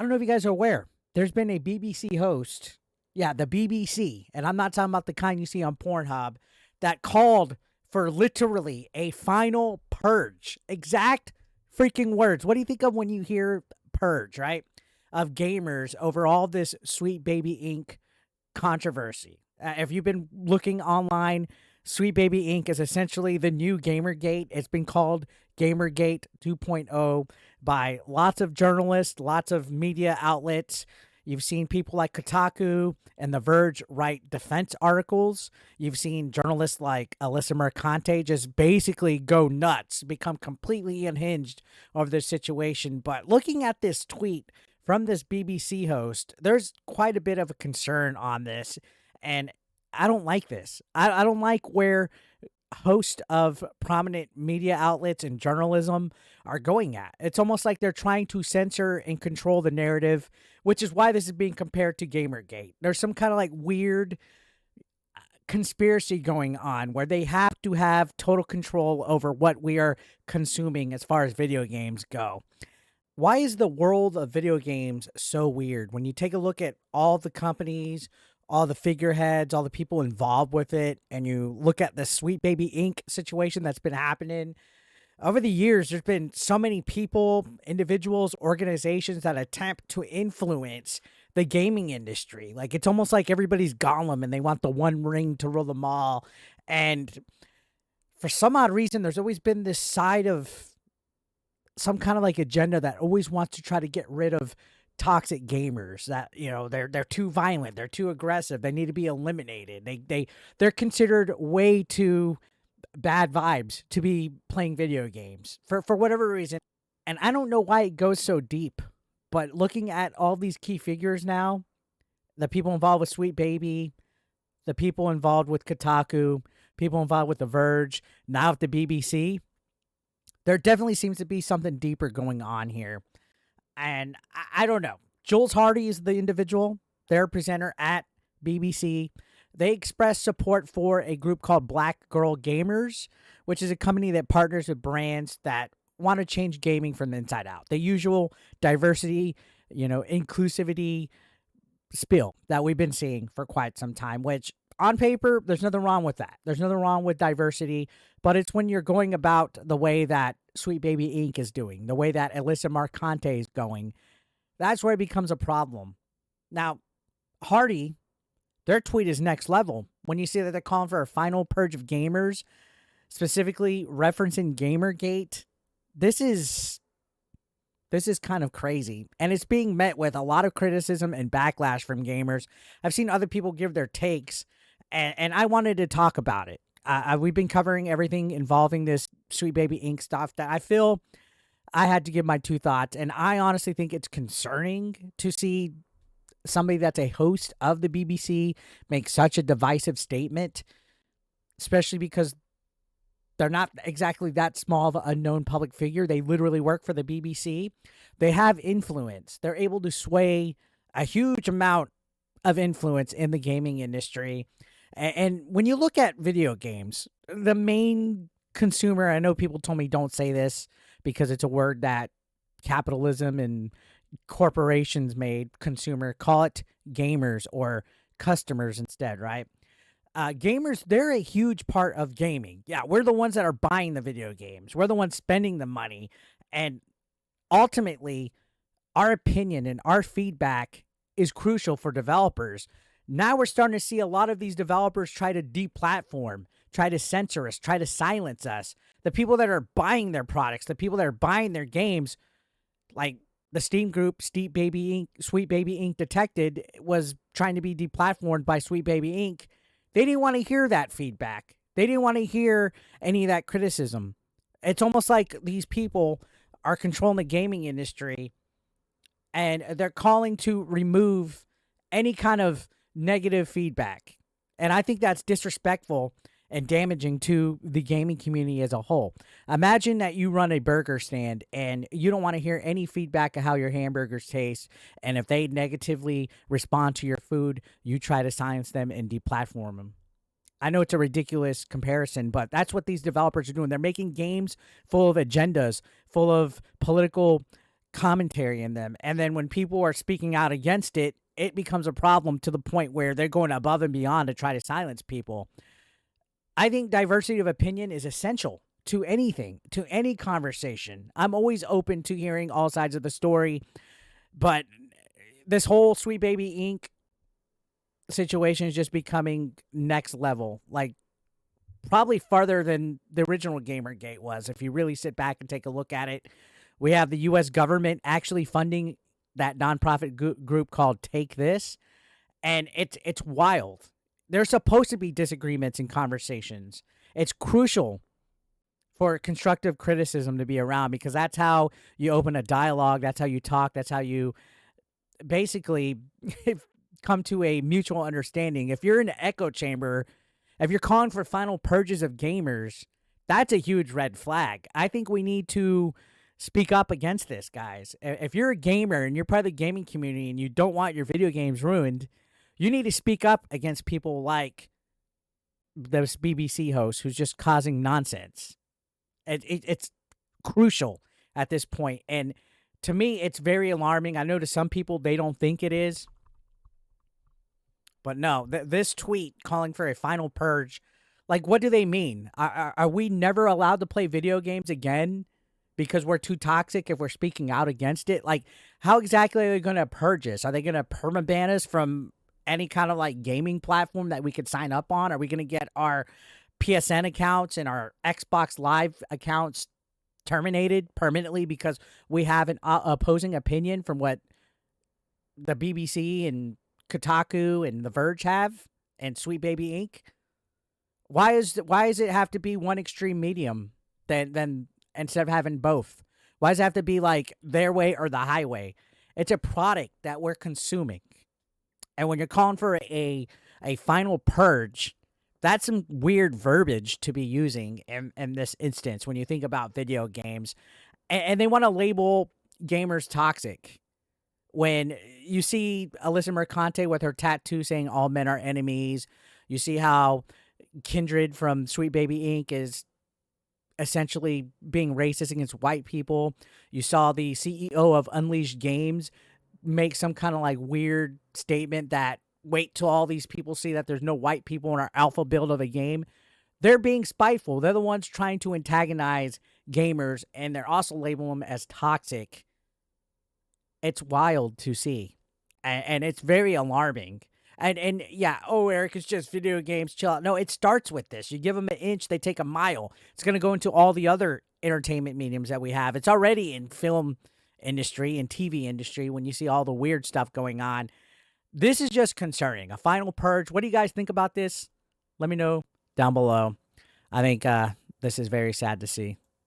don't know if you guys are aware. There's been a BBC host, yeah, the BBC, and I'm not talking about the kind you see on Pornhub, that called for literally a final purge. Exact freaking words. What do you think of when you hear purge, right? Of gamers over all this Sweet Baby Inc. controversy. If you've been looking online, Sweet Baby Inc. is essentially the new Gamergate. It's been called Gamergate 2.0 by lots of journalists, lots of media outlets. You've seen people like Kotaku and The Verge write defense articles. You've seen journalists like Alyssa Mercante just basically go nuts, become completely unhinged over this situation. But looking at this tweet from this BBC host, there's quite a bit of a concern on this. And I don't like this. I don't like where hosts of prominent media outlets and journalism are going at. It's almost like they're trying to censor and control the narrative, which is why this is being compared to Gamergate. There's some kind of like weird conspiracy going on where they have to have total control over what we are consuming as far as video games go. Why is the world of video games so weird? When you take a look at all the companies, all the figureheads, all the people involved with it, and you look at the Sweet Baby Inc. situation that's been happening over the years, there's been so many people, individuals, organizations that attempt to influence the gaming industry. Like, it's almost like everybody's Gollum and they want the one ring to rule them all. And for some odd reason, there's always been this side of some kind of like agenda that always wants to try to get rid of toxic gamers, that, you know, they're too violent, they're too aggressive, they need to be eliminated. They're considered way too bad vibes to be playing video games for whatever reason. And I don't know why it goes so deep, but looking at all these key figures now, the people involved with Sweet Baby, the people involved with Kotaku, people involved with The Verge, now with the BBC, there definitely seems to be something deeper going on here. And I don't know. Jules Hardy is the individual, their presenter at BBC. They expressed support for a group called Black Girl Gamers, which is a company that partners with brands that want to change gaming from the inside out. The usual diversity, inclusivity spiel that we've been seeing for quite some time, which on paper, there's nothing wrong with that. There's nothing wrong with diversity, but it's when you're going about the way that Sweet Baby Inc. is doing, the way that Alyssa Mercante is going, that's where it becomes a problem. Now, Hardy, their tweet is next level. When you see that they're calling for a final purge of gamers, specifically referencing Gamergate, this is kind of crazy. And it's being met with a lot of criticism and backlash from gamers. I've seen other people give their takes, and I wanted to talk about it. We've been covering everything involving this Sweet Baby Inc. stuff that I feel I had to give my two thoughts. And I honestly think it's concerning to see somebody that's a host of the BBC make such a divisive statement, especially because they're not exactly that small of an unknown public figure. They literally work for the BBC. They have influence. They're able to sway a huge amount of influence in the gaming industry. And when you look at video games, the main consumer, I know people told me don't say this because it's a word that capitalism and corporations made, consumer, call it gamers or customers instead, right? Gamers, they're a huge part of gaming. Yeah, we're the ones that are buying the video games. We're the ones spending the money. And ultimately, our opinion and our feedback is crucial for developers. Now we're starting to see a lot of these developers try to deplatform, try to censor us, try to silence us. The people that are buying their products, the people that are buying their games, like the Steam group, Sweet Baby Inc. Detected, was trying to be deplatformed by Sweet Baby Inc. They didn't want to hear that feedback. They didn't want to hear any of that criticism. It's almost like these people are controlling the gaming industry and they're calling to remove any kind of negative feedback. And I think that's disrespectful and damaging to the gaming community as a whole. Imagine that you run a burger stand and you don't want to hear any feedback of how your hamburgers taste. And if they negatively respond to your food, you try to silence them and deplatform them. I know it's a ridiculous comparison, but that's what these developers are doing. They're making games full of agendas, full of political commentary in them. And then when people are speaking out against it, it becomes a problem to the point where they're going above and beyond to try to silence people. I think diversity of opinion is essential to anything, to any conversation. I'm always open to hearing all sides of the story, but this whole Sweet Baby Inc. situation is just becoming next level, like probably farther than the original Gamergate was. If you really sit back and take a look at it, we have the U.S. government actually funding that nonprofit group called Take This, and it's wild. There's supposed to be disagreements in conversations. It's crucial for constructive criticism to be around, because that's how you open a dialogue. That's how you talk. That's how you basically come to a mutual understanding. If you're in an echo chamber, if you're calling for final purges of gamers, that's a huge red flag. I think we need to speak up against this, guys. If you're a gamer and you're part of the gaming community and you don't want your video games ruined, you need to speak up against people like this BBC host who's just causing nonsense. It's crucial at this point. And to me, it's very alarming. I know to some people, they don't think it is. But no, this tweet calling for a final purge, like, what do they mean? Are we never allowed to play video games again because we're too toxic if we're speaking out against it? Like, how exactly are they going to purge us? Are they going to permaban us from any kind of, like, gaming platform that we could sign up on? Are we going to get our PSN accounts and our Xbox Live accounts terminated permanently because we have an opposing opinion from what the BBC and Kotaku and The Verge have, and Sweet Baby Inc.? Why does it have to be one extreme medium then instead of having both? Why does it have to be like their way or the highway? It's a product that we're consuming. And when you're calling for a final purge, that's some weird verbiage to be using in this instance when you think about video games. And they want to label gamers toxic. When you see Alyssa Mercante with her tattoo saying all men are enemies, you see how Kindred from Sweet Baby Inc. is essentially being racist against white people. You saw the CEO of Unleashed Games make some kind of like weird statement that wait till all these people see that there's no white people in our alpha build of a game. They're being spiteful. They're the ones trying to antagonize gamers, and they're also labeling them as toxic. It's wild to see, and it's very alarming. And yeah, oh, Eric, it's just video games, chill out. No, it starts with this. You give them an inch, they take a mile. It's going to go into all the other entertainment mediums that we have. It's already in film industry and TV industry when you see all the weird stuff going on. This is just concerning. A final purge. What do you guys think about this? Let me know down below. I think this is very sad to see.